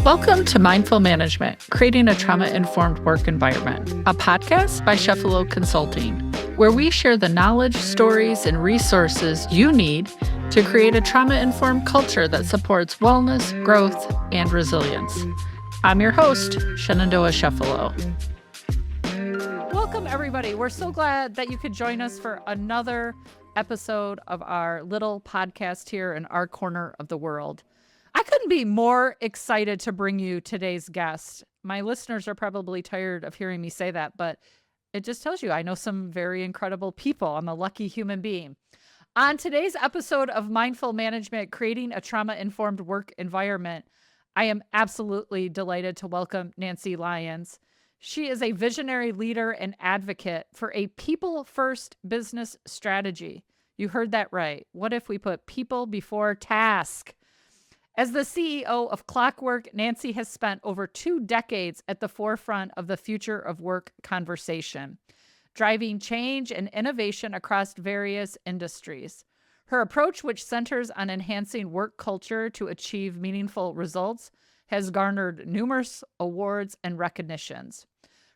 Welcome to Mindful Management, Creating a Trauma-Informed Work Environment, a podcast by Chefalo Consulting, where we share the knowledge, stories, and resources you need to create a trauma-informed culture that supports wellness, growth, and resilience. I'm your host, Shenandoah Chefalo. Welcome, everybody. We're so glad that you could join us for another episode of our little podcast here in our corner of the world. I couldn't be more excited to bring you today's guest. My listeners are probably tired of hearing me say that, but it just tells you I know some very incredible people. I'm a lucky human being. On today's episode of Mindful Management, Creating a Trauma-Informed Work Environment, I am absolutely delighted to welcome Nancy Lyons. She is a visionary leader and advocate for a people-first business strategy. You heard that right. What if we put people before task? As the CEO of Clockwork, Nancy has spent over 2 decades at the forefront of the future of work conversation, driving change and innovation across various industries. Her approach, which centers on enhancing work culture to achieve meaningful results, has garnered numerous awards and recognitions.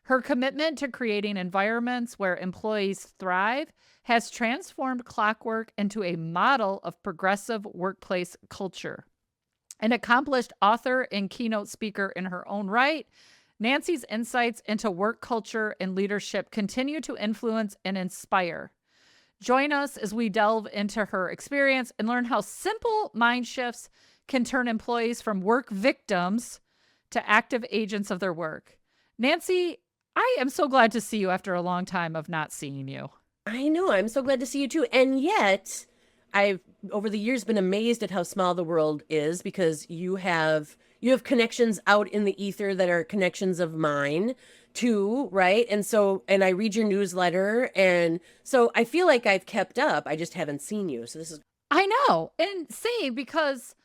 Her commitment to creating environments where employees thrive has transformed Clockwork into a model of progressive workplace culture. An accomplished author and keynote speaker in her own right, Nancy's insights into work culture and leadership continue to influence and inspire. Join us as we delve into her experience and learn how simple mind shifts can turn employees from work victims to active agents of their work. Nancy, I am so glad to see you after a long time of not seeing you. I know. I'm so glad to see you too. And yet, I've over the years been amazed at how small the world is, because you have connections out in the ether that are connections of mine too, right? And I read your newsletter, and so I feel like I've kept up. I just haven't seen you. So this is I know. And same, because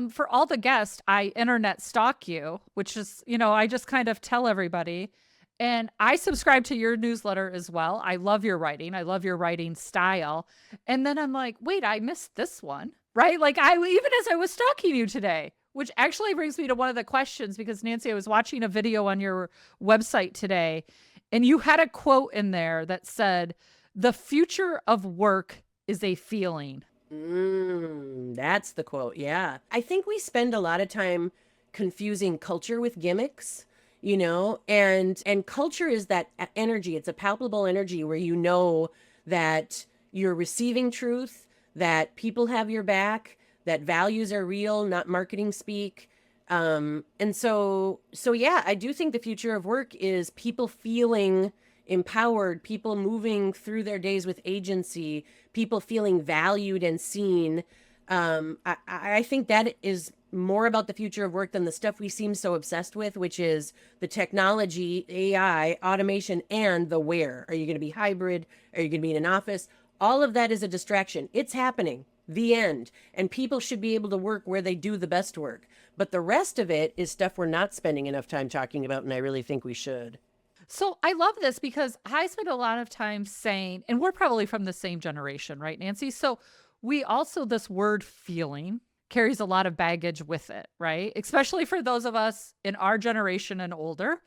for all the guests, I internet stalk you, which is, I just kind of tell everybody. And I subscribe to your newsletter as well. I love your writing. I love your writing style. And then I'm like, wait, I missed this one, right? Like even as I was stalking you today, which actually brings me to one of the questions, because Nancy, I was watching a video on your website today, and you had a quote in there that said, "The future of work is a feeling." That's the quote. Yeah. I think we spend a lot of time confusing culture with gimmicks. And culture is that energy. It's a palpable energy where you know that you're receiving truth, that people have your back, that values are real, not marketing speak. And so yeah, I do think the future of work is people feeling empowered, people moving through their days with agency, people feeling valued and seen. I think that is more about the future of work than the stuff we seem so obsessed with, which is the technology, AI, automation, and the where. Are you going to be hybrid? Are you going to be in an office? All of that is a distraction. It's happening. The end. And people should be able to work where they do the best work. But the rest of it is stuff we're not spending enough time talking about, and I really think we should. So I love this, because I spend a lot of time saying, and we're probably from the same generation, right, Nancy? So we also, this word feeling carries a lot of baggage with it, right? Especially for those of us in our generation and older.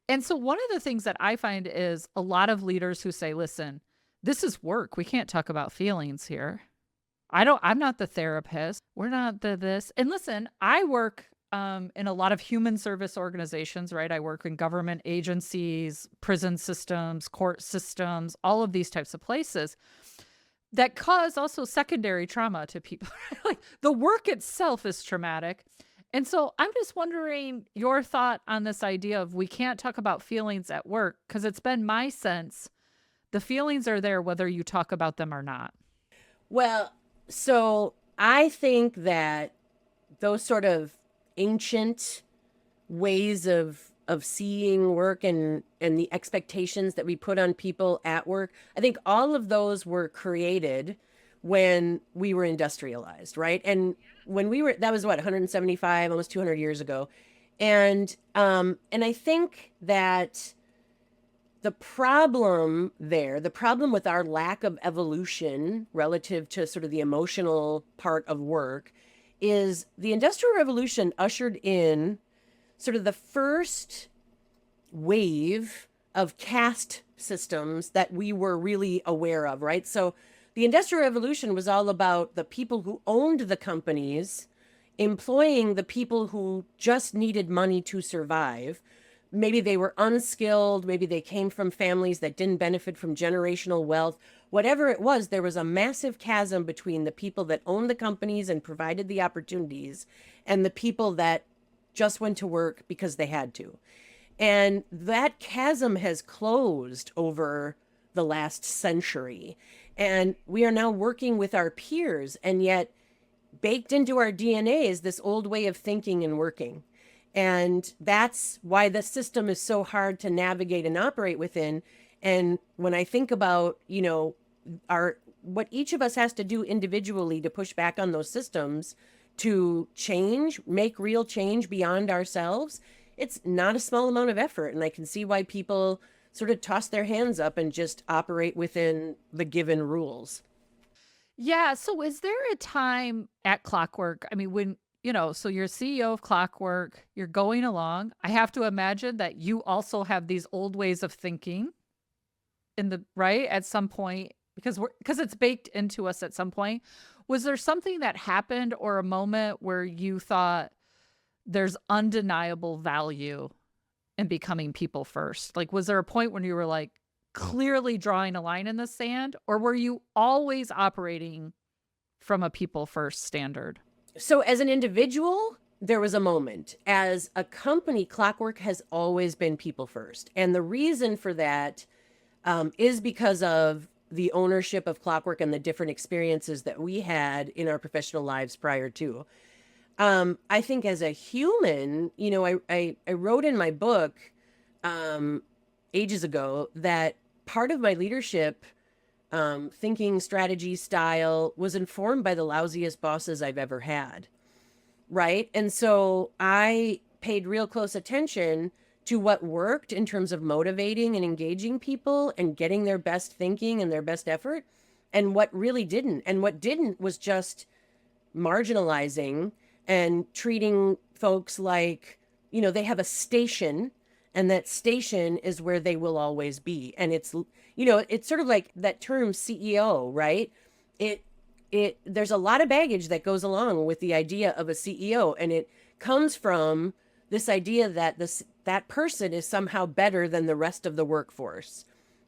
And so one of the things that I find is a lot of leaders who say, listen, this is work. We can't talk about feelings here. I'm not the therapist. We're not this. And listen, I work in a lot of human service organizations, right? I work in government agencies, prison systems, court systems, all of these types of places that cause also secondary trauma to people. Like the work itself is traumatic. And so I'm just wondering your thought on this idea of we can't talk about feelings at work, because it's been my sense the feelings are there whether you talk about them or not. Well, so I think that those sort of ancient ways of seeing work and the expectations that we put on people at work, I think all of those were created when we were industrialized, right? And when we were, that was what, 175, almost 200 years ago. And I think that the problem there, the problem with our lack of evolution relative to sort of the emotional part of work, is the Industrial Revolution ushered in sort of the first wave of caste systems that we were really aware of, right? So the Industrial Revolution was all about the people who owned the companies employing the people who just needed money to survive. Maybe they were unskilled, maybe they came from families that didn't benefit from generational wealth. Whatever it was, there was a massive chasm between the people that owned the companies and provided the opportunities and the people that just went to work because they had to. And that chasm has closed over the last century. And we are now working with our peers, and yet baked into our DNA is this old way of thinking and working. And that's why the system is so hard to navigate and operate within. And when I think about, what each of us has to do individually to push back on those systems to change, make real change beyond ourselves, it's not a small amount of effort. And I can see why people sort of toss their hands up and just operate within the given rules. Yeah. So is there a time at Clockwork? I mean, when, so you're CEO of Clockwork, you're going along. I have to imagine that you also have these old ways of thinking right at some point, because it's baked into us at some point. Was there something that happened or a moment where you thought there's undeniable value in becoming people first? Like, was there a point when you were like clearly drawing a line in the sand, or were you always operating from a people first standard? So as an individual, there was a moment. As a company, Clockwork has always been people first. And the reason for that is because of the ownership of Clockwork and the different experiences that we had in our professional lives prior to. I think as a human, I wrote in my book ages ago that part of my leadership thinking, strategy, style was informed by the lousiest bosses I've ever had. Right. And so I paid real close attention to what worked in terms of motivating and engaging people and getting their best thinking and their best effort, and what really didn't. And what didn't was just marginalizing and treating folks like, they have a station, and that station is where they will always be. And it's sort of like that term CEO, right? There's a lot of baggage that goes along with the idea of a CEO, and it comes from this idea that that person is somehow better than the rest of the workforce.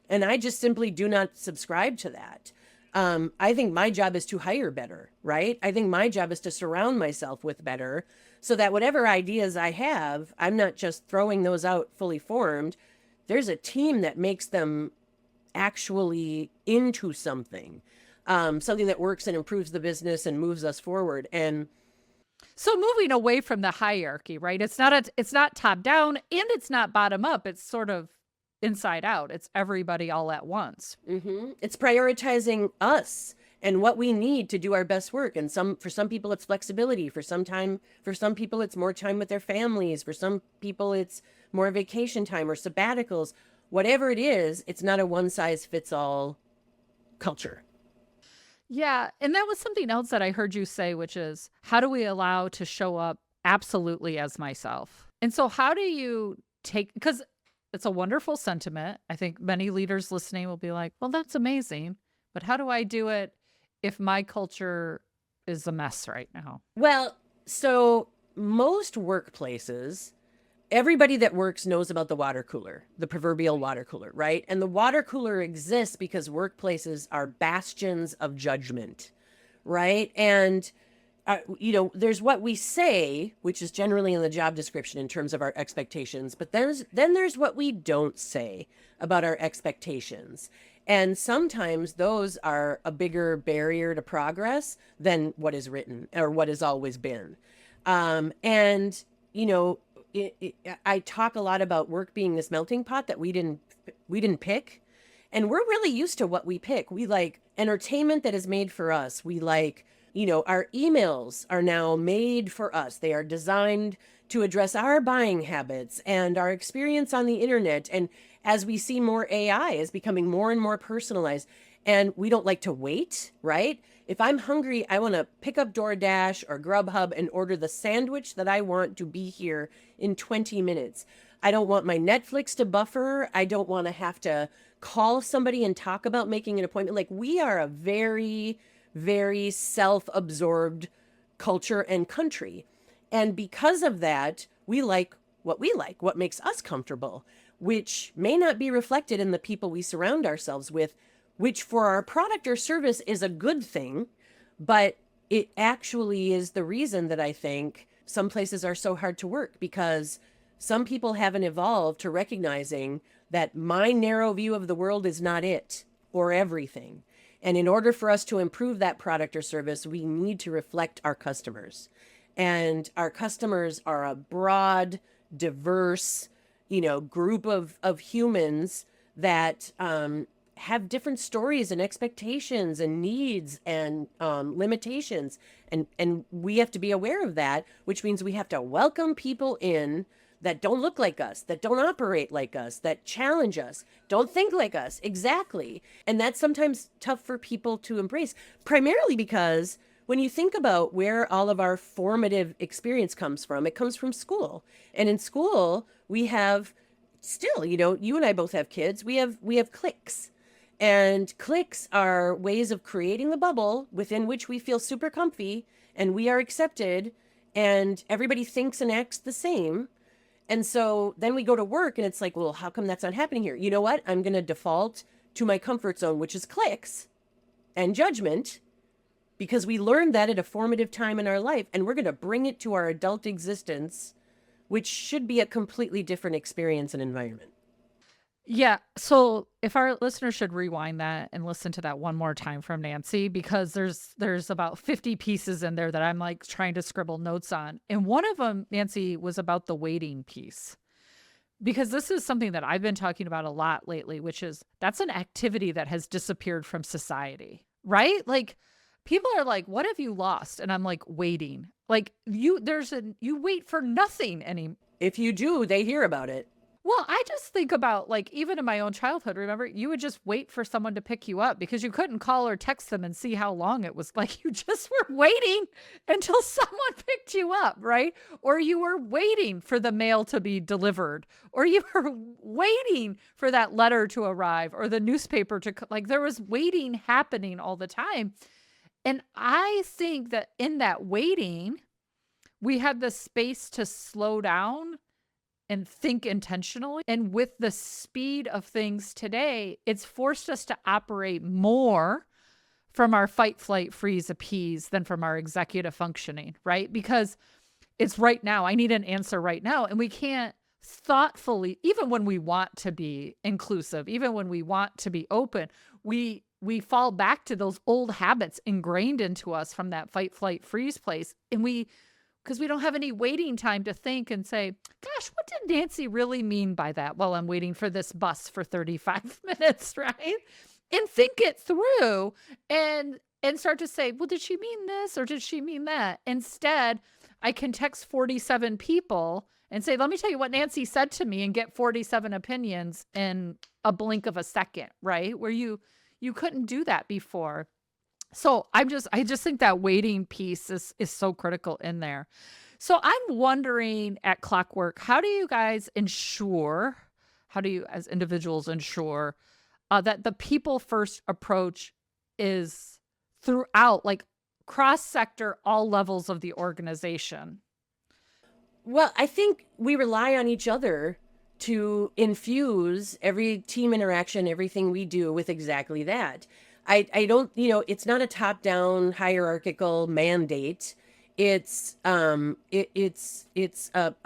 And I just simply do not subscribe to that. I think my job is to hire better, right? I think my job is to surround myself with better, so that whatever ideas I have, I'm not just throwing those out fully formed. There's a team that makes them actually into something that works and improves the business and moves us forward. And so moving away from the hierarchy, right? It's not top down and it's not bottom up. It's sort of inside out. It's everybody all at once. Mm-hmm. It's prioritizing us and what we need to do our best work. And for some people, it's flexibility. For some people, it's more time with their families. For some people, it's more vacation time or sabbaticals. Whatever it is, it's not a one size fits all culture. Yeah. And that was something else that I heard you say, which is, how do we allow to show up absolutely as myself? And so how do you because it's a wonderful sentiment. I think many leaders listening will be like, well, that's amazing. But how do I do it if my culture is a mess right now? Well, so most workplaces, everybody that works knows about the water cooler, the proverbial water cooler, right? And the water cooler exists because workplaces are bastions of judgment, right? And, there's what we say, which is generally in the job description in terms of our expectations, but then there's what we don't say about our expectations. And sometimes those are a bigger barrier to progress than what is written or what has always been. I talk a lot about work being this melting pot that we didn't pick. And we're really used to what we pick. We like entertainment that is made for us. We like, our emails are now made for us. They are designed to address our buying habits and our experience on the internet. And as we see more AI is becoming more and more personalized, and we don't like to wait, right? If I'm hungry, I want to pick up DoorDash or Grubhub and order the sandwich that I want to be here in 20 minutes. I don't want my Netflix to buffer. I don't want to have to call somebody and talk about making an appointment. Like, we are a very, very self-absorbed culture and country. And because of that, we like, what makes us comfortable, which may not be reflected in the people we surround ourselves with, which for our product or service is a good thing, but it actually is the reason that I think some places are so hard to work, because some people haven't evolved to recognizing that my narrow view of the world is not it or everything. And in order for us to improve that product or service, we need to reflect our customers. And our customers are a broad, diverse, group of humans that have different stories and expectations and needs and limitations. And we have to be aware of that, which means we have to welcome people in that don't look like us, that don't operate like us, that challenge us, don't think like us. Exactly. And that's sometimes tough for people to embrace, primarily because when you think about where all of our formative experience comes from, it comes from school. And in school, we have still, you and I both have kids, we have cliques. And cliques are ways of creating the bubble within which we feel super comfy and we are accepted and everybody thinks and acts the same. And so then we go to work and it's like, well, how come that's not happening here? You know what? I'm going to default to my comfort zone, which is cliques and judgment, because we learned that at a formative time in our life, and we're going to bring it to our adult existence, which should be a completely different experience and environment. Yeah. So if our listeners should rewind that and listen to that one more time from Nancy, because there's about 50 pieces in there that I'm like trying to scribble notes on. And one of them, Nancy, was about the waiting piece. Because this is something that I've been talking about a lot lately, which is that's an activity that has disappeared from society, right? Like, people are like, what have you lost? And I'm like, waiting. Like, you wait for nothing anymore. If you do, they hear about it. Well, I just think about, like, even in my own childhood, remember, you would just wait for someone to pick you up because you couldn't call or text them and see how long it was. Like, you just were waiting until someone picked you up, right? Or you were waiting for the mail to be delivered, or you were waiting for that letter to arrive or the newspaper to, like, there was waiting happening all the time. And I think that in that waiting, we had the space to slow down and think intentionally. And with the speed of things today, it's forced us to operate more from our fight, flight, freeze, appease than from our executive functioning, right? Because it's right now. I need an answer right now. And we can't thoughtfully, even when we want to be inclusive, even when we want to be open, we fall back to those old habits ingrained into us from that fight, flight, freeze place. And because we don't have any waiting time to think and say, gosh, what did Nancy really mean by that while I'm waiting for this bus for 35 minutes, right? And think it through and start to say, well, did she mean this or did she mean that? Instead, I can text 47 people and say, let me tell you what Nancy said to me, and get 47 opinions in a blink of a second, right? Where you couldn't do that before. So I just think that waiting piece is so critical in there. So I'm wondering at Clockwork, how do you as individuals ensure that the people first approach is throughout, like, cross sector, all levels of the organization? Well, I think we rely on each other to infuse every team interaction, everything we do with exactly that. I don't, it's not a top-down hierarchical mandate. It's a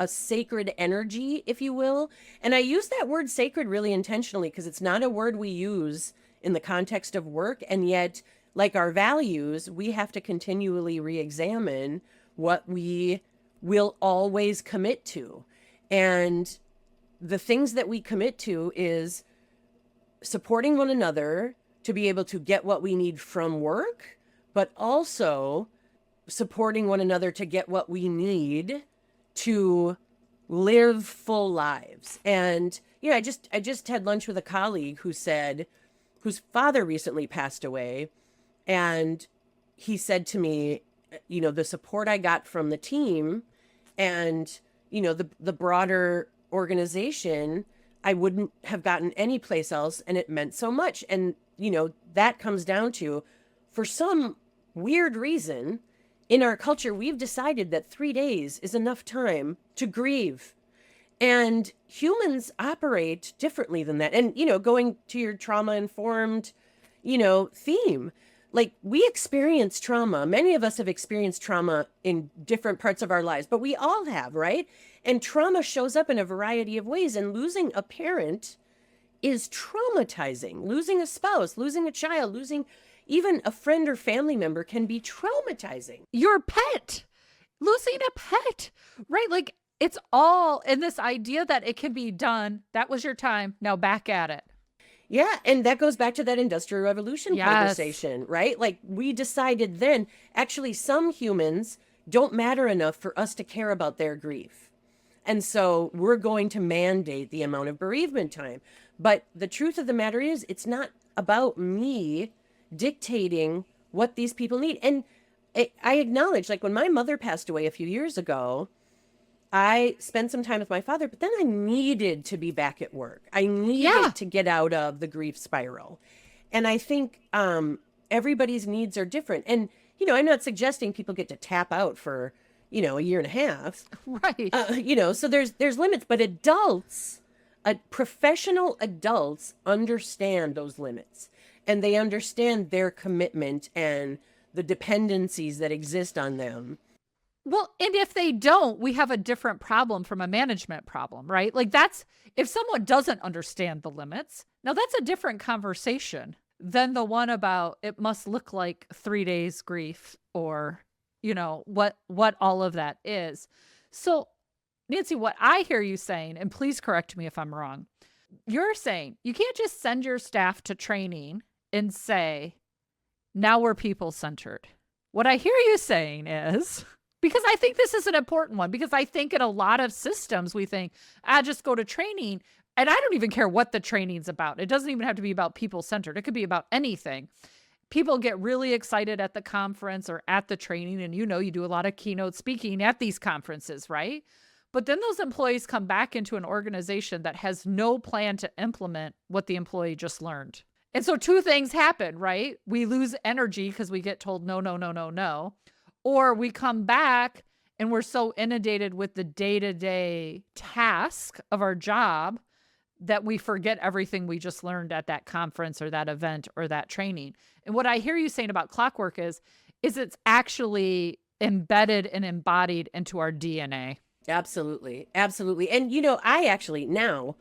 sacred energy, if you will. And I use that word sacred really intentionally because it's not a word we use in the context of work. And yet, like our values, we have to continually re-examine what we will always commit to. And the things that we commit to is supporting one another to be able to get what we need from work, but also supporting one another to get what we need to live full lives. And I just had lunch with a colleague whose father recently passed away, and he said to me, the support I got from the team and the broader organization, I wouldn't have gotten anyplace else, and it meant so much. And that comes down to, for some weird reason in our culture, we've decided that 3 days is enough time to grieve. And humans operate differently than that. And going to your trauma informed theme, like, we experience trauma. Many of us have experienced trauma in different parts of our lives, but we all have, right? And trauma shows up in a variety of ways. And losing a parent is traumatizing. Losing a spouse, losing a child, losing even a friend or family member can be traumatizing. Your pet, losing a pet, right? Like, it's all in this idea that it can be done. That was your time. Now back at it. Yeah, and that goes back to that Industrial Revolution Yes. conversation, right? Like, we decided then, actually, some humans don't matter enough for us to care about their grief. And so we're going to mandate the amount of bereavement time. But the truth of the matter is, it's not about me dictating what these people need. And I acknowledge, like, when my mother passed away a few years ago, I spent some time with my father, but then I needed to be back at work. I needed to get out of the grief spiral. And I think everybody's needs are different. And, I'm not suggesting people get to tap out for, a year and a half. Right. So there's limits, but professional adults understand those limits, and they understand their commitment and the dependencies that exist on them. Well, and if they don't, we have a different problem from a management problem, right? Like, that's, if someone doesn't understand the limits, now that's a different conversation than the one about it must look like 3 days grief, or, what all of that is. So, Nancy, what I hear you saying, and please correct me if I'm wrong, you're saying you can't just send your staff to training and say, now we're people-centered. What I hear you saying is, because I think this is an important one, because I think in a lot of systems, we think, just go to training. And I don't even care what the training's about. It doesn't even have to be about people-centered. It could be about anything. People get really excited at the conference or at the training. And you do a lot of keynote speaking at these conferences, right? But then those employees come back into an organization that has no plan to implement what the employee just learned. And so two things happen, right? We lose energy because we get told no, no, no, no, no. Or we come back and we're so inundated with the day-to-day task of our job that we forget everything we just learned at that conference or that event or that training. And what I hear you saying about Clockwork is it's actually embedded and embodied into our DNA. Absolutely. Absolutely. And, I actually now,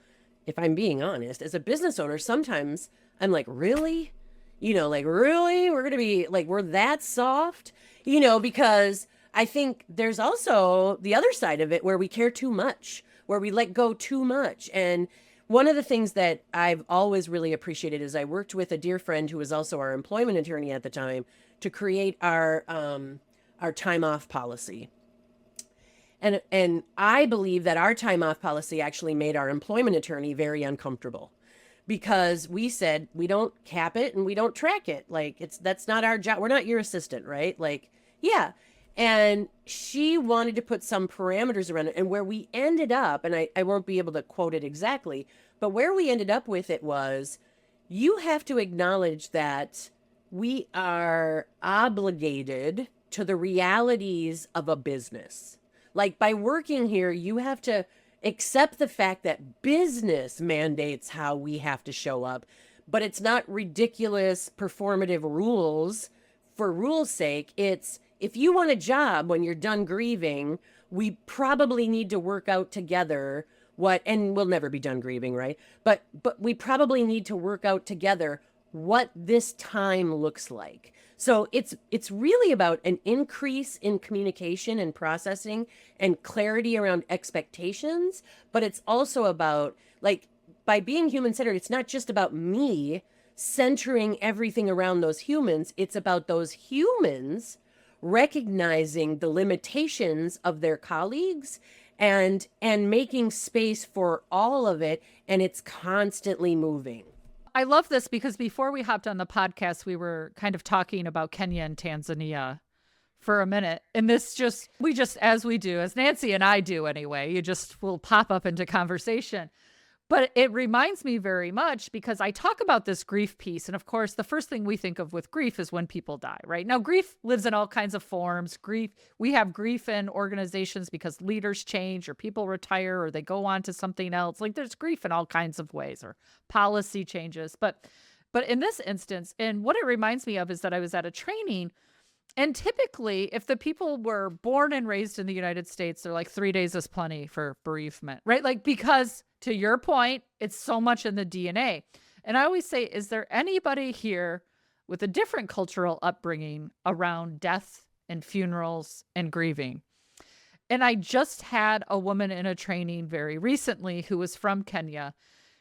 if I'm being honest, as a business owner, sometimes I'm like, really? Really? We're going to be like, we're that soft? Because I think there's also the other side of it where we care too much, where we let go too much. And one of the things that I've always really appreciated is I worked with a dear friend who was also our employment attorney at the time to create our time off policy. And I believe that our time off policy actually made our employment attorney very uncomfortable, because we said we don't cap it and we don't track it. Like, that's not our job. We're not your assistant, right? Like, yeah. And she wanted to put some parameters around it. And where we ended up, and I won't be able to quote it exactly, but where we ended up with it was, you have to acknowledge that we are obligated to the realities of a business. Like, by working here, you have to accept the fact that business mandates how we have to show up, but it's not ridiculous performative rules for rules' sake. It's, if you want a job when you're done grieving, we probably need to work out together and we'll never be done grieving, right? But we probably need to work out together what this time looks like. So it's really about an increase in communication and processing and clarity around expectations, but it's also about, like, by being human-centered, it's not just about me centering everything around those humans. It's about those humans recognizing the limitations of their colleagues and making space for all of it, and it's constantly moving. I love this because before we hopped on the podcast, we were kind of talking about Kenya and Tanzania for a minute. And we just, as we do, as Nancy and I do anyway, you just will pop up into conversation. But it reminds me very much because I talk about this grief piece. And of course, the first thing we think of with grief is when people die, right? Now, grief lives in all kinds of forms. We have grief in organizations because leaders change or people retire or they go on to something else. Like there's grief in all kinds of ways or policy changes. But in this instance, and what it reminds me of is that I was at a training. And typically, if the people were born and raised in the United States, they're like 3 days is plenty for bereavement, right? Like, because to your point, it's so much in the DNA. And I always say, is there anybody here with a different cultural upbringing around death and funerals and grieving? And I just had a woman in a training very recently who was from Kenya.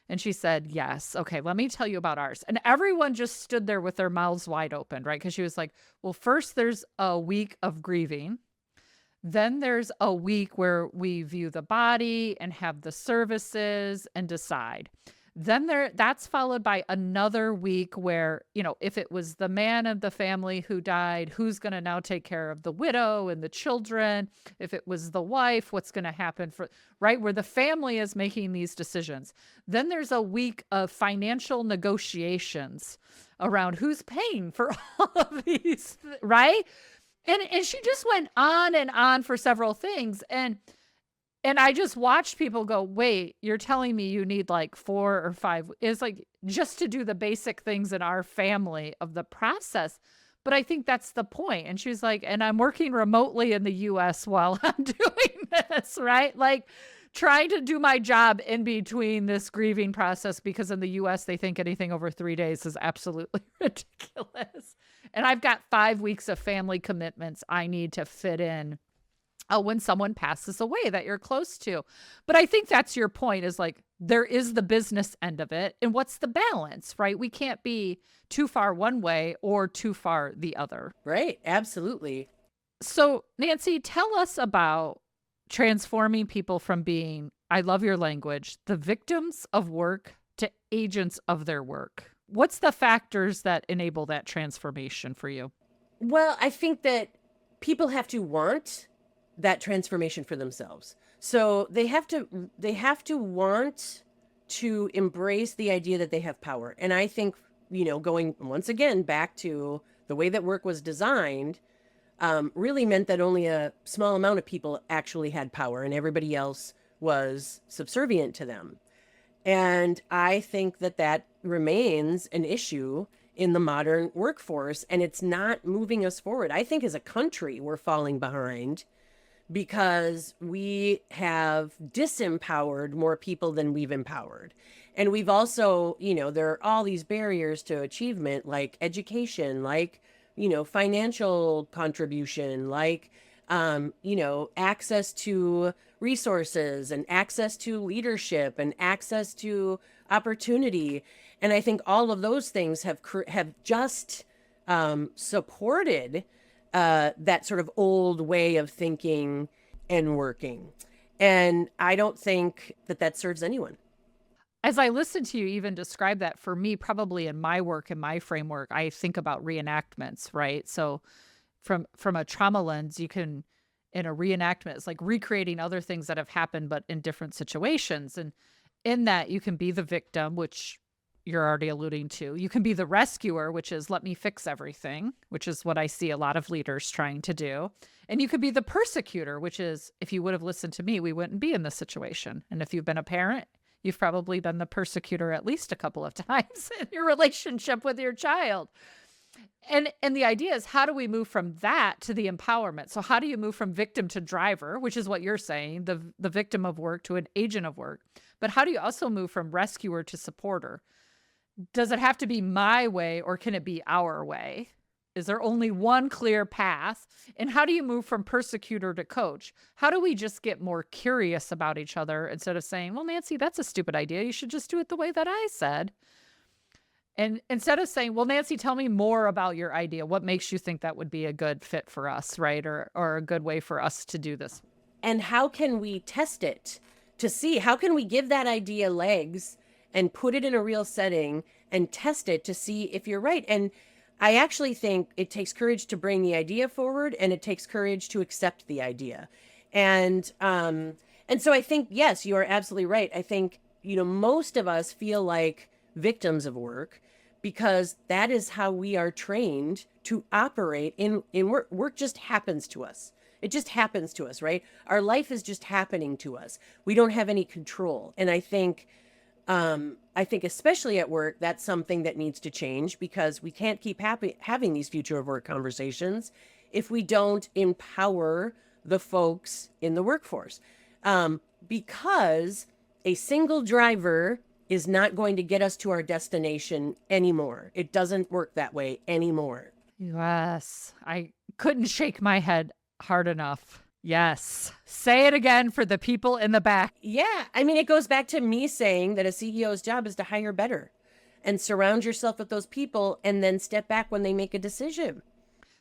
And she said, yes. Okay, let me tell you about ours. And everyone just stood there with their mouths wide open, right? Because she was like, well, first there's a week of grieving. Then there's a week where we view the body and have the services and decide. Then that's followed by another week where, if it was the man of the family who died, who's going to now take care of the widow and the children? If it was the wife, what's going to happen right? Where the family is making these decisions. Then there's a week of financial negotiations around who's paying for all of these, right? And she just went on and on for several things. And I just watched people go, wait, you're telling me you need like 4 or 5. It's like just to do the basic things in our family of the process. But I think that's the point. And she was like, and I'm working remotely in the US while I'm doing this, right? Like trying to do my job in between this grieving process, because in the US, they think anything over 3 days is absolutely ridiculous. And I've got 5 weeks of family commitments I need to fit in when someone passes away that you're close to. But I think that's your point, is like, there is the business end of it. And what's the balance, right? We can't be too far one way or too far the other. Right. Absolutely. So Nancy, tell us about transforming people from being, I love your language, the victims of work to agents of their work. What's the factors that enable that transformation for you? Well, I think that people have to want that transformation for themselves. So they have to want to embrace the idea that they have power. And I think, going once again back to the way that work was designed, really meant that only a small amount of people actually had power and everybody else was subservient to them. And I think that remains an issue in the modern workforce, and it's not moving us forward. I think as a country, we're falling behind because we have disempowered more people than we've empowered. And we've also, there are all these barriers to achievement, like education, like, financial contribution, like, access to resources and access to leadership and access to opportunity. And I think all of those things have just supported that sort of old way of thinking and working. And I don't think that serves anyone. As I listen to you even describe that, for me, probably in my work, in my framework, I think about reenactments, right? So from a trauma lens, you can, in a reenactment, it's like recreating other things that have happened, but in different situations. And in that, you can be the victim, which you're already alluding to. You can be the rescuer, which is let me fix everything, which is what I see a lot of leaders trying to do. And you could be the persecutor, which is, if you would have listened to me, we wouldn't be in this situation. And if you've been a parent, you've probably been the persecutor at least a couple of times in your relationship with your child. And the idea is, how do we move from that to the empowerment? So how do you move from victim to driver, which is what you're saying, the victim of work to an agent of work? But how do you also move from rescuer to supporter? Does it have to be my way, or can it be our way? Is there only one clear path? And how do you move from persecutor to coach? How do we just get more curious about each other instead of saying, well, Nancy, that's a stupid idea. You should just do it the way that I said. And instead of saying, well, Nancy, tell me more about your idea. What makes you think that would be a good fit for us, right? Or a good way for us to do this? And how can we test it to see, how can we give that idea legs and put it in a real setting and test it to see if you're right? And I actually think it takes courage to bring the idea forward, and it takes courage to accept the idea. And so I think, yes, you are absolutely right. I think, most of us feel like victims of work because that is how we are trained to operate in work. Work just happens to us. It just happens to us, right? Our life is just happening to us. We don't have any control. And I think especially at work, that's something that needs to change, because we can't keep having these future of work conversations if we don't empower the folks in the workforce. Because a single driver is not going to get us to our destination anymore. It doesn't work that way anymore. Yes, I couldn't shake my head hard enough. Yes. Say it again for the people in the back. Yeah. I mean, it goes back to me saying that a CEO's job is to hire better and surround yourself with those people and then step back when they make a decision.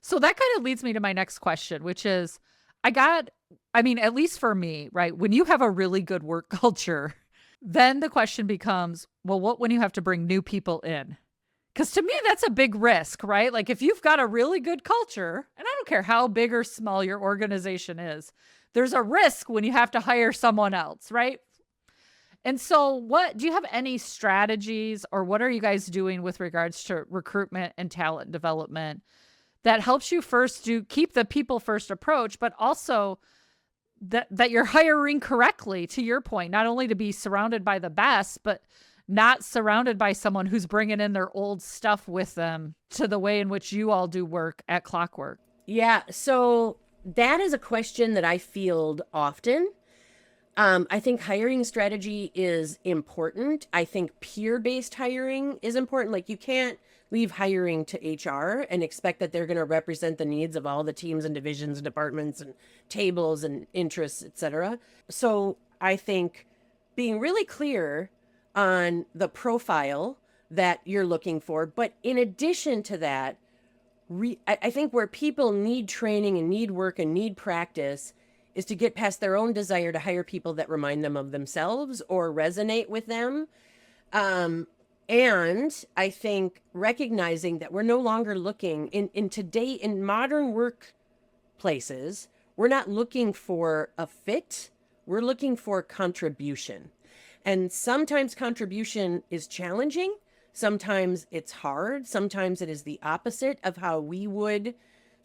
So that kind of leads me to my next question, which is, at least for me, right? When you have a really good work culture, then the question becomes, well, what when you have to bring new people in? Because to me, that's a big risk, right? Like if you've got a really good culture, and I don't care how big or small your organization is, there's a risk when you have to hire someone else, right? And so do you have any strategies, or what are you guys doing with regards to recruitment and talent development that helps you keep the people first approach, but also that you're hiring correctly, to your point, not only to be surrounded by the best, but not surrounded by someone who's bringing in their old stuff with them to the way in which you all do work at Clockwork? Yeah. So that is a question that I field often. I think hiring strategy is important. I think peer-based hiring is important. Like you can't leave hiring to HR and expect that they're going to represent the needs of all the teams and divisions and departments and tables and interests, et cetera. So I think being really clear on the profile that you're looking for. But in addition to that, I think where people need training and need work and need practice is to get past their own desire to hire people that remind them of themselves or resonate with them. And I think recognizing that we're no longer looking in modern workplaces, we're not looking for a fit. We're looking for contribution. And sometimes contribution is challenging. Sometimes it's hard. Sometimes it is the opposite of how we would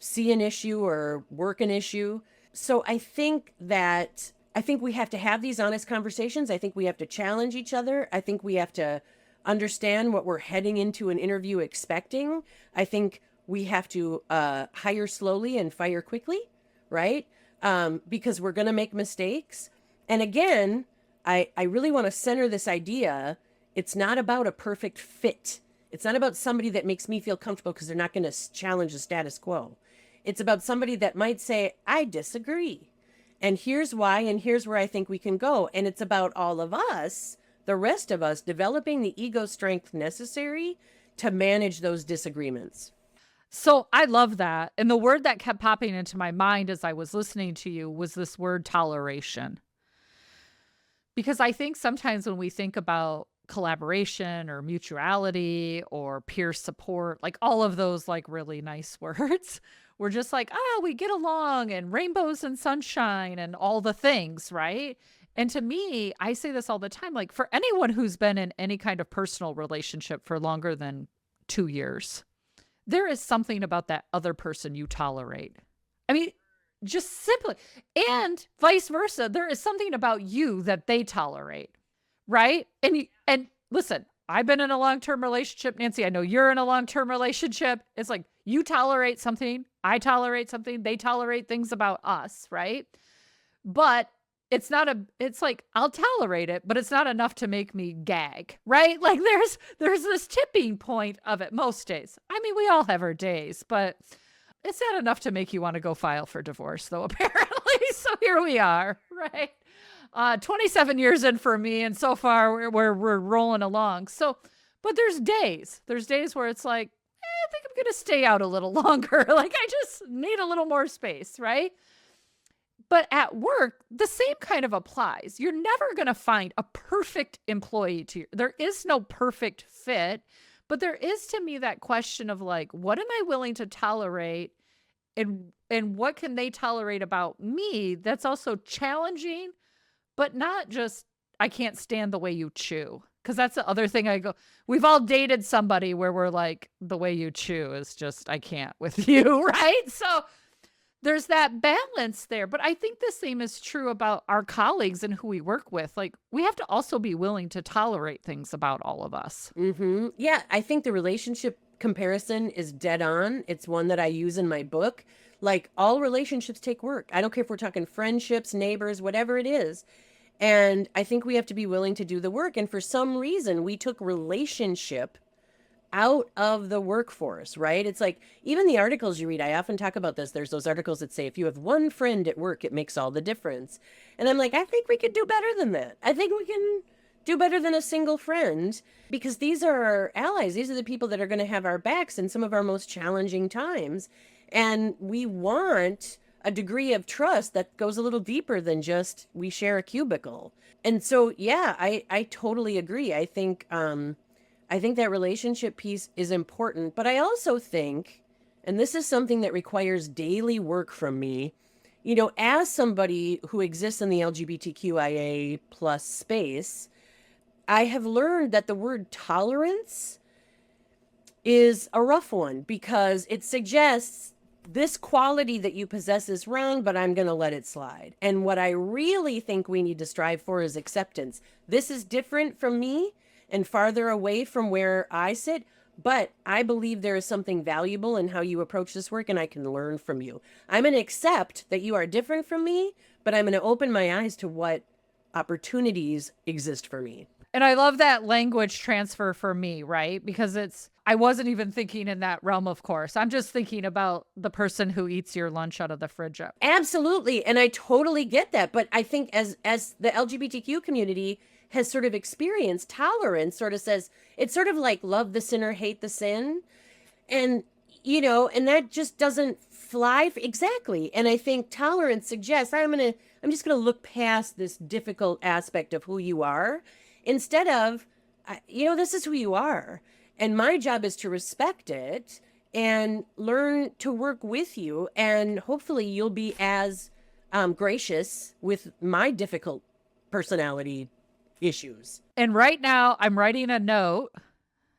see an issue or work an issue. So I think we have to have these honest conversations. I think we have to challenge each other. I think we have to understand what we're heading into an interview expecting. I think we have to hire slowly and fire quickly, right? Because we're going to make mistakes. And again, I really want to center this idea. It's not about a perfect fit. It's not about somebody that makes me feel comfortable because they're not going to challenge the status quo. It's about somebody that might say, I disagree. And here's why, and here's where I think we can go. And it's about all of us, the rest of us, developing the ego strength necessary to manage those disagreements. So I love that. And the word that kept popping into my mind as I was listening to you was this word toleration. Because I think sometimes when we think about collaboration or mutuality or peer support, like all of those like really nice words, we're just like, we get along and rainbows and sunshine and all the things, right? And to me, I say this all the time, like for anyone who's been in any kind of personal relationship for longer than 2 years, there is something about that other person you tolerate. I mean, just simply, and vice versa, there is something about you that they tolerate, right? And listen, I've been in a long-term relationship, Nancy. I know you're in a long-term relationship. It's like you tolerate something, I tolerate something, they tolerate things about us, right? But it's like I'll tolerate it, but it's not enough to make me gag, right? Like there's this tipping point of it most days. I mean, we all have our days, but it's not enough to make you want to go file for divorce, though, apparently. So here we are, right? 27 years in for me, and so far we're rolling along. So, but there's days where it's like, I think I'm going to stay out a little longer. Like I just need a little more space, right? But at work, the same kind of applies. You're never going to find a perfect employee there is no perfect fit, but there is to me that question of like, what am I willing to tolerate and what can they tolerate about me that's also challenging, but not just I can't stand the way you chew. Cause that's the other thing we've all dated somebody where we're like, the way you chew is just, I can't with you. Right. So there's that balance there. But I think the same is true about our colleagues and who we work with. Like we have to also be willing to tolerate things about all of us. Yeah, I think the relationship comparison is dead on. It's one that I use in my book. Like all relationships take work. I don't care if we're talking friendships, neighbors, whatever it is. And I think we have to be willing to do the work. And for some reason, we took relationship out of the workforce, right? It's like even the articles you read, I often talk about this. There's those articles that say if you have one friend at work, it makes all the difference. And I'm like, I think we could do better than that. I think we can do better than a single friend because these are our allies. These are the people that are going to have our backs in some of our most challenging times. And we want a degree of trust that goes a little deeper than just we share a cubicle. And so, yeah, I totally agree. I think that relationship piece is important, but I also think, and this is something that requires daily work from me, you know, as somebody who exists in the LGBTQIA plus space, I have learned that the word tolerance is a rough one because it suggests this quality that you possess is wrong, but I'm going to let it slide. And what I really think we need to strive for is acceptance. This is different from me and farther away from where I sit, but I believe there is something valuable in how you approach this work and I can learn from you. I'm going to accept that you are different from me, but I'm going to open my eyes to what opportunities exist for me. And I love that language transfer for me, right? Because I wasn't even thinking in that realm, of course. I'm just thinking about the person who eats your lunch out of the fridge. Absolutely. And I totally get that. But I think as the LGBTQ community has sort of experienced, tolerance sort of says, it's sort of like love the sinner, hate the sin. And, you know, and that just doesn't fly exactly. And I think tolerance suggests I'm just going to look past this difficult aspect of who you are instead of, you know, this is who you are. And my job is to respect it and learn to work with you. And hopefully you'll be as gracious with my difficult personality issues. And right now I'm writing a note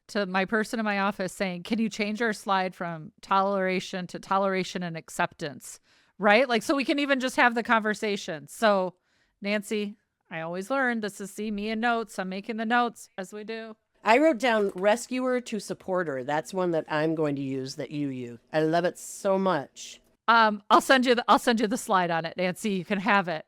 to my person in my office saying, can you change our slide from toleration to toleration and acceptance? Right? Like, so we can even just have the conversation. So Nancy, I always learn this is me and notes. I'm making the notes as we do. I wrote down rescuer to supporter. That's one that I'm going to use that you use. I love it so much. I'll send you the slide on it, Nancy. You can have it.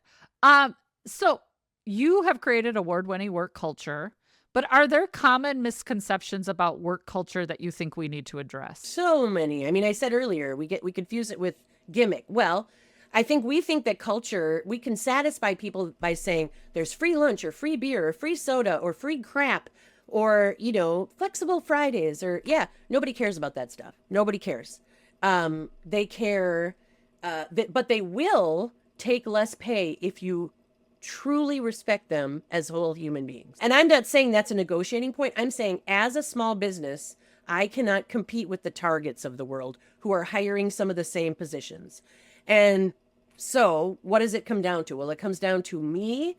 So you have created award-winning work culture, but are there common misconceptions about work culture that you think we need to address? So many. I mean, I said earlier, we confuse it with gimmick. Well, I think we think that culture, we can satisfy people by saying there's free lunch or free beer or free soda or free crap or, you know, flexible Fridays or, yeah, nobody cares about that stuff. Nobody cares. They care, but they will take less pay if you truly respect them as whole human beings. And I'm not saying that's a negotiating point. I'm saying as a small business, I cannot compete with the Targets of the world who are hiring some of the same positions. And so what does it come down to? Well, it comes down to me,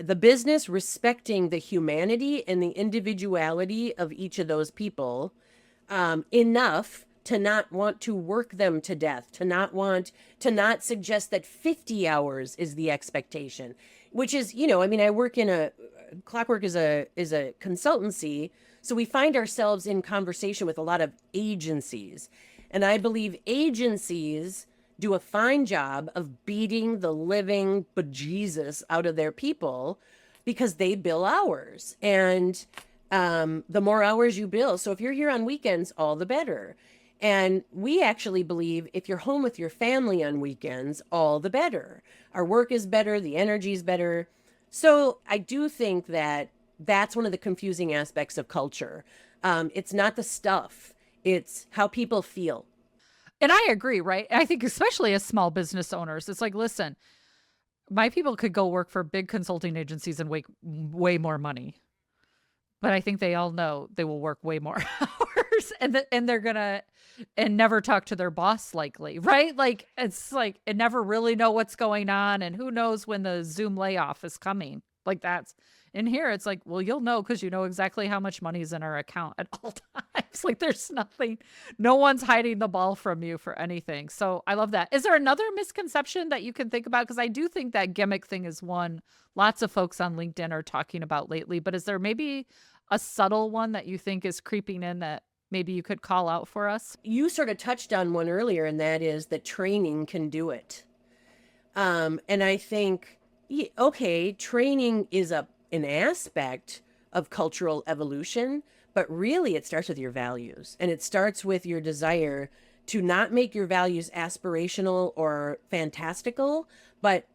the business, respecting the humanity and the individuality of each of those people enough to not want to work them to death, to not suggest that 50 hours is the expectation, which is, you know, I mean, I work in Clockwork is a consultancy. So we find ourselves in conversation with a lot of agencies. And I believe agencies do a fine job of beating the living bejesus out of their people because they bill hours. And the more hours you bill, so if you're here on weekends, all the better. And we actually believe if you're home with your family on weekends, all the better. Our work is better, the energy is better. So I do think that that's one of the confusing aspects of culture. It's not the stuff, it's how people feel. And I agree, right? I think especially as small business owners, it's like, listen, my people could go work for big consulting agencies and make way more money. But I think they all know they will work way more hours and they're gonna and never talk to their boss likely, right? Like it's like and never really know what's going on and who knows when the Zoom layoff is coming. Like that's in here, it's like, well, you'll know because you know exactly how much money is in our account at all times. Like there's nothing, no one's hiding the ball from you for anything. So I love that. Is there another misconception that you can think about? Because I do think that gimmick thing is one lots of folks on LinkedIn are talking about lately, but is there maybe a subtle one that you think is creeping in that maybe you could call out for us? You sort of touched on one earlier, and that is that training can do it. And I think, okay, training is an aspect of cultural evolution, but really it starts with your values, and it starts with your desire to not make your values aspirational or fantastical, but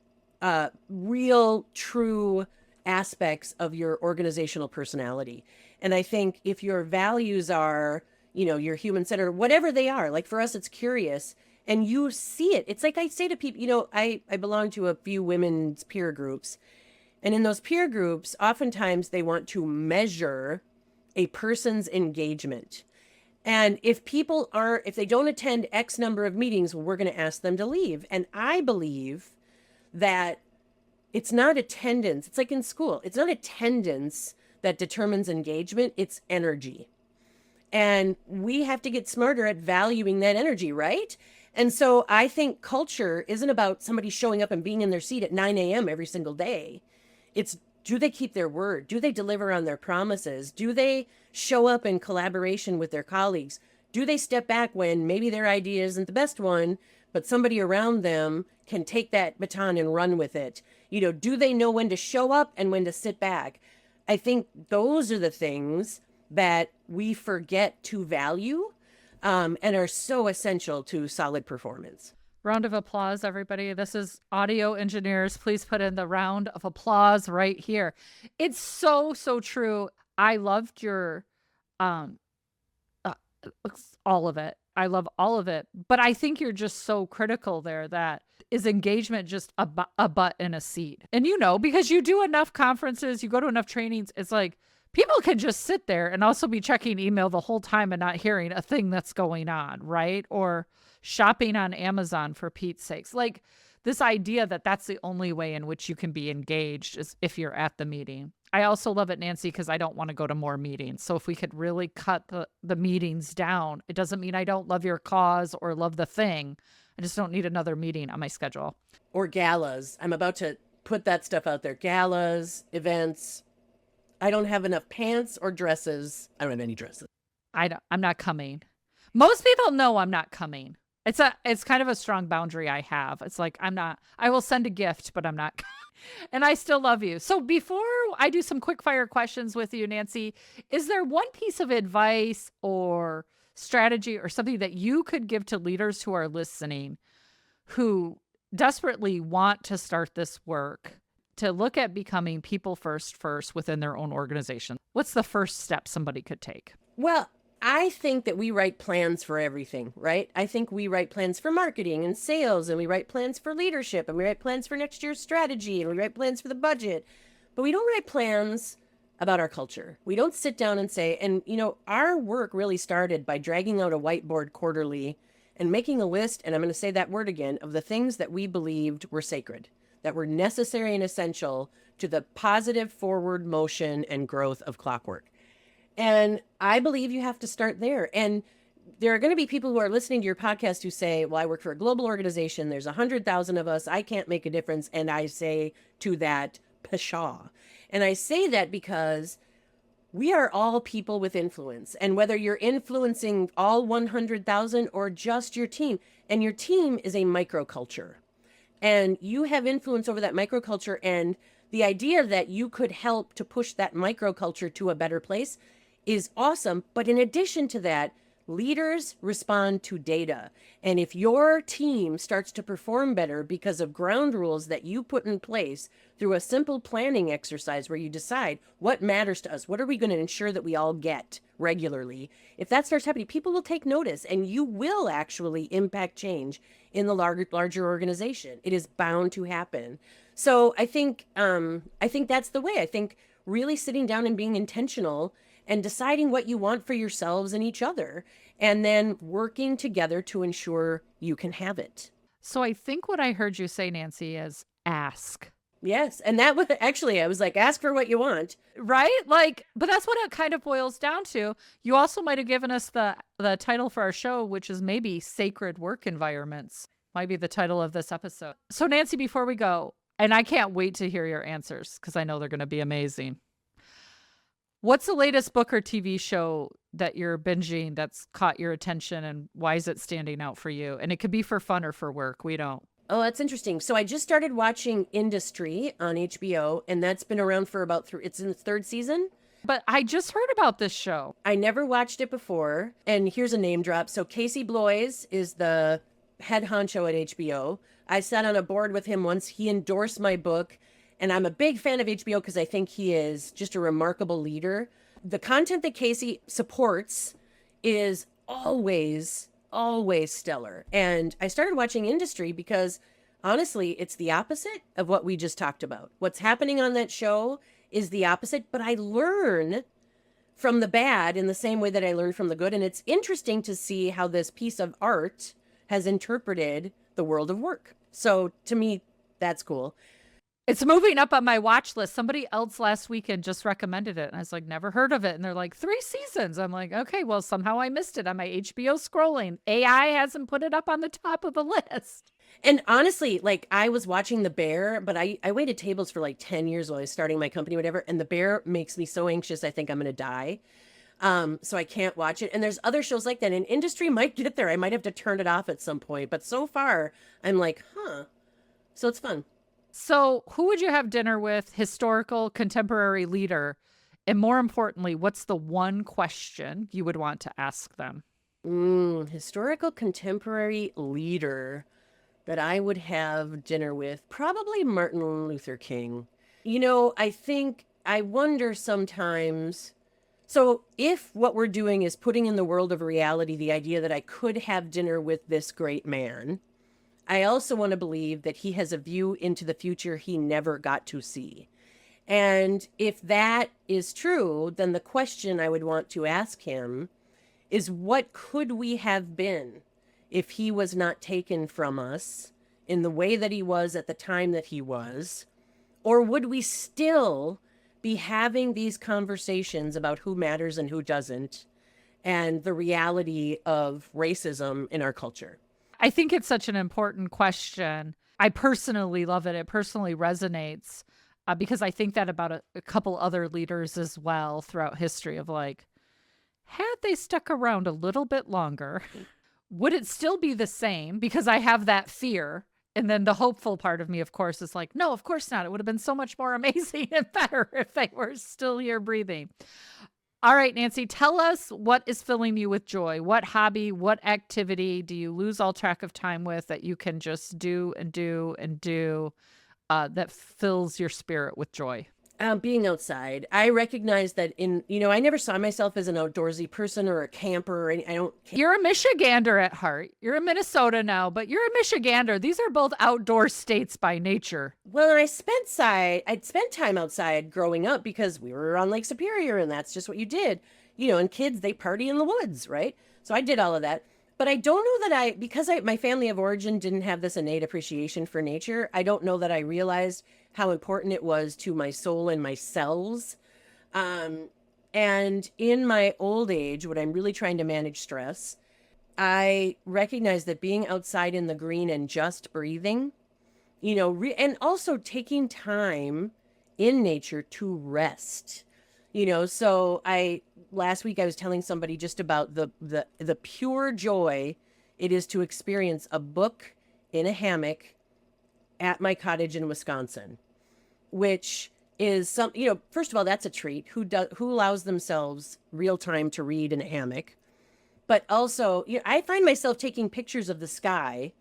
real, true aspects of your organizational personality. And I think if your values are, your human centered, whatever they are, like for us, it's curious, and you see it. It's like I say to people, I belong to a few women's peer groups. And in those peer groups, oftentimes they want to measure a person's engagement. And if they don't attend X number of meetings, well, we're going to ask them to leave. And I believe that it's not attendance. It's like in school. It's not attendance that determines engagement. It's energy. And we have to get smarter at valuing that energy, right? And so I think culture isn't about somebody showing up and being in their seat at 9 a.m. every single day. It's, do they keep their word? Do they deliver on their promises? Do they show up in collaboration with their colleagues? Do they step back when maybe their idea isn't the best one, but somebody around them can take that baton and run with it? Do they know when to show up and when to sit back? I think those are the things that we forget to value, and are so essential to solid performance. Round of applause, everybody. This is audio engineers. Please put in the round of applause right here. It's so, so true. I loved your, uh, all of it. I love all of it. But I think you're just so critical there that is engagement just a butt in a seat? And because you do enough conferences, you go to enough trainings, it's like people can just sit there and also be checking email the whole time and not hearing a thing that's going on, right? Or shopping on Amazon, for Pete's sakes. Like this idea that that's the only way in which you can be engaged is if you're at the meeting. I also love it, Nancy, because I don't want to go to more meetings. So if we could really cut the meetings down, it doesn't mean I don't love your cause or love the thing. I just don't need another meeting on my schedule. Or galas. I'm about to put that stuff out there. Galas, events. I don't have enough pants or dresses. I don't have any dresses. I'm not coming. Most people know I'm not coming. It's kind of a strong boundary I have. It's like, I will send a gift, but I'm not. And I still love you. So before I do some quick fire questions with you, Nancy, is there one piece of advice or strategy or something that you could give to leaders who are listening, who desperately want to start this work, to look at becoming people first within their own organization? What's the first step somebody could take? Well, I think that we write plans for everything, right? I think we write plans for marketing and sales, and we write plans for leadership, and we write plans for next year's strategy, and we write plans for the budget. But we don't write plans about our culture. We don't sit down and say, and our work really started by dragging out a whiteboard quarterly and making a list, and I'm going to say that word again, of the things that we believed were sacred, that were necessary and essential to the positive forward motion and growth of Clockwork. And I believe you have to start there. And there are going to be people who are listening to your podcast who say, well, I work for a global organization. There's 100,000 of us. I can't make a difference. And I say to that, pshaw. And I say that because we are all people with influence. And whether you're influencing all 100,000 or just your team, and your team is a microculture, and you have influence over that microculture, and the idea that you could help to push that microculture to a better place is awesome. But in addition to that, Leaders respond to data. And if your team starts to perform better because of ground rules that you put in place through a simple planning exercise where you decide what matters to us, what are we going to ensure that we all get regularly, if that starts happening, people will take notice and you will actually impact change in the larger organization. It is bound to happen. So I think that's the way. I think really sitting down and being intentional and deciding what you want for yourselves and each other, and then working together to ensure you can have it. So I think what I heard you say, Nancy, is ask. Yes. And that was actually, I was like, ask for what you want. Right? Like, but that's what it kind of boils down to. You also might have given us the title for our show, which is maybe Sacred Work Environments. Might be the title of this episode. So Nancy, before we go, and I can't wait to hear your answers because I know they're going to be amazing. What's the latest book or TV show that you're binging that's caught your attention, and why is it standing out for you? And it could be for fun or for work. We don't. Oh, that's interesting. So I just started watching Industry on HBO, and that's been around for it's in the third season. But I just heard about this show. I never watched it before. And here's a name drop. So Casey Bloys is the head honcho at HBO. I sat on a board with him once. He endorsed my book. And I'm a big fan of HBO because I think he is just a remarkable leader. The content that Casey supports is always stellar. And I started watching Industry because honestly, it's the opposite of what we just talked about. What's happening on that show is the opposite, but I learn from the bad in the same way that I learn from the good. And it's interesting to see how this piece of art has interpreted the world of work. So to me, that's cool. It's moving up on my watch list. Somebody else last weekend just recommended it. And I was like, never heard of it. And they're like, 3 seasons. I'm like, okay, well, somehow I missed it on my HBO scrolling. AI hasn't put it up on the top of the list. And honestly, like I was watching The Bear, but I waited tables for like 10 years while I was starting my company, whatever. And The Bear makes me so anxious. I think I'm going to die. So I can't watch it. And there's other shows like that. And Industry might get there. I might have to turn it off at some point. But so far, I'm like, So it's fun. So who would you have dinner with? Historical, contemporary leader? And more importantly, what's the one question you would want to ask them? Historical, contemporary leader that I would have dinner with? Probably Martin Luther King. I wonder sometimes. So if what we're doing is putting in the world of reality the idea that I could have dinner with this great man, I also want to believe that he has a view into the future he never got to see. And if that is true, then the question I would want to ask him is, what could we have been if he was not taken from us in the way that he was at the time that he was? Or would we still be having these conversations about who matters and who doesn't, and the reality of racism in our culture? I think it's such an important question. I personally love it. It personally resonates because I think that about a couple other leaders as well throughout history of like, had they stuck around a little bit longer, would it still be the same? Because I have that fear. And then the hopeful part of me, of course, is like, no, of course not. It would have been so much more amazing and better if they were still here breathing. All right, Nancy, tell us what is filling you with joy. What hobby, what activity do you lose all track of time with that you can just do and do and do that fills your spirit with joy? Being outside. I recognize that I never saw myself as an outdoorsy person or a camper. Or I don't. You're a Michigander at heart. You're in Minnesota now, but you're a Michigander. These are both outdoor states by nature. Well, I'd spent time outside growing up because we were on Lake Superior and that's just what you did. And kids, they party in the woods, right? So I did all of that. But I don't know that because my family of origin didn't have this innate appreciation for nature, I don't know that I realized how important it was to my soul and my cells. And in my old age, when I'm really trying to manage stress, I recognize that being outside in the green and just breathing, and also taking time in nature to rest. So last week I was telling somebody just about the pure joy it is to experience a book in a hammock at my cottage in Wisconsin, which is first of all, that's a treat. Who allows themselves real time to read in a hammock? But also, I find myself taking pictures of the sky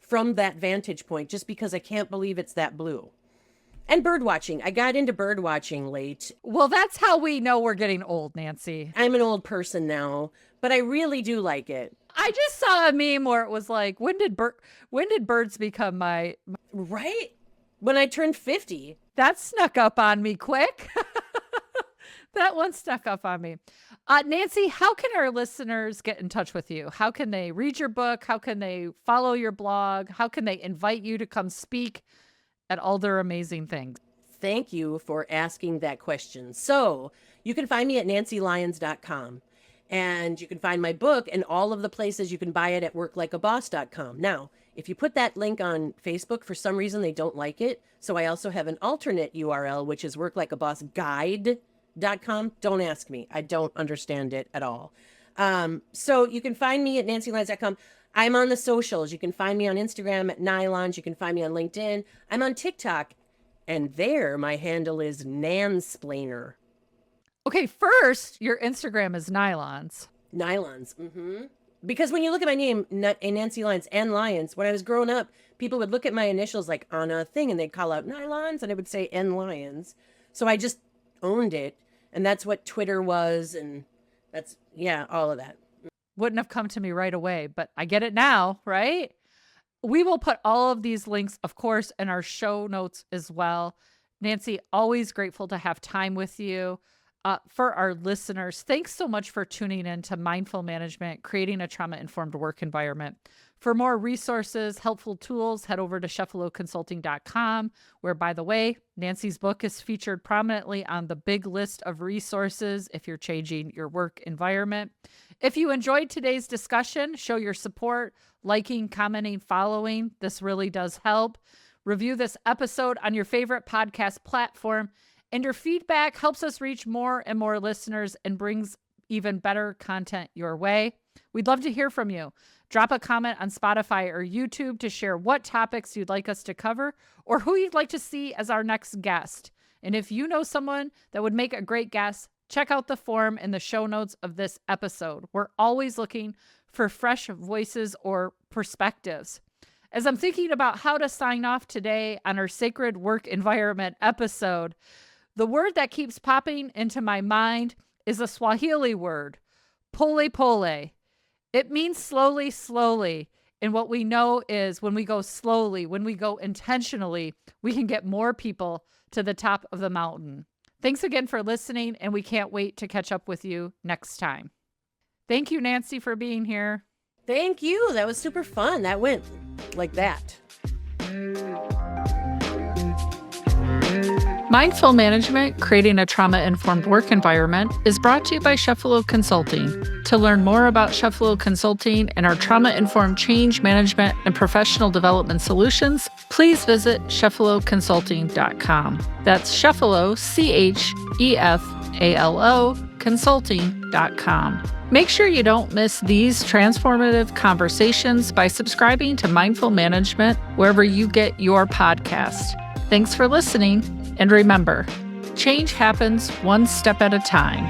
from that vantage point just because I can't believe it's that blue. And bird watching. I got into bird watching late. Well, that's how we know we're getting old, Nancy. I'm an old person now, but I really do like it. I just saw a meme where it was like, when did birds become my... Right? When I turned 50. That snuck up on me quick. That one snuck up on me. Nancy, how can our listeners get in touch with you? How can they read your book? How can they follow your blog? How can they invite you to come speak at all their amazing things? Thank you for asking that question. So you can find me at nancylyons.com, and you can find my book and all of the places you can buy it at worklikeaboss.com. Now, if you put that link on Facebook, for some reason they don't like it. So I also have an alternate URL, which is worklikeabossguide.com. Don't ask me. I don't understand it at all. So you can find me at nancylyons.com. I'm on the socials. You can find me on Instagram at Nylons. You can find me on LinkedIn. I'm on TikTok. And there, my handle is Nansplainer. Okay, first, your Instagram is Nylons. Nylons. Because when you look at my name, Nancy Lyons and Lyons, when I was growing up, people would look at my initials like on a thing and they'd call out Nylons and it would say N Lyons. So I just owned it. And that's what Twitter was. And that's, all of that. Wouldn't have come to me right away, but I get it now, right? We will put all of these links, of course, in our show notes as well. Nancy, always grateful to have time with you. For our listeners, thanks so much for tuning in to Mindful Management, Creating a Trauma-Informed Work Environment. For more resources, helpful tools, head over to chefaloconsulting.com, where, by the way, Nancy's book is featured prominently on the big list of resources if you're changing your work environment. If you enjoyed today's discussion, show your support, liking, commenting, following. This really does help. Review this episode on your favorite podcast platform. And your feedback helps us reach more and more listeners and brings even better content your way. We'd love to hear from you. Drop a comment on Spotify or YouTube to share what topics you'd like us to cover or who you'd like to see as our next guest. And if you know someone that would make a great guest, check out the form in the show notes of this episode. We're always looking for fresh voices or perspectives. As I'm thinking about how to sign off today on our Sacred Work Environment episode, the word that keeps popping into my mind is a Swahili word, pole pole. It means slowly, slowly. And what we know is when we go slowly, when we go intentionally, we can get more people to the top of the mountain. Thanks again for listening, and we can't wait to catch up with you next time. Thank you, Nancy, for being here. Thank you. That was super fun. That went like that. Mindful Management, Creating a Trauma-Informed Work Environment is brought to you by Chefalo Consulting. To learn more about Chefalo Consulting and our trauma-informed change management and professional development solutions, please visit chefaloconsulting.com. That's Chefalo, Chefalo, consulting.com. Make sure you don't miss these transformative conversations by subscribing to Mindful Management wherever you get your podcast. Thanks for listening. And remember, change happens one step at a time.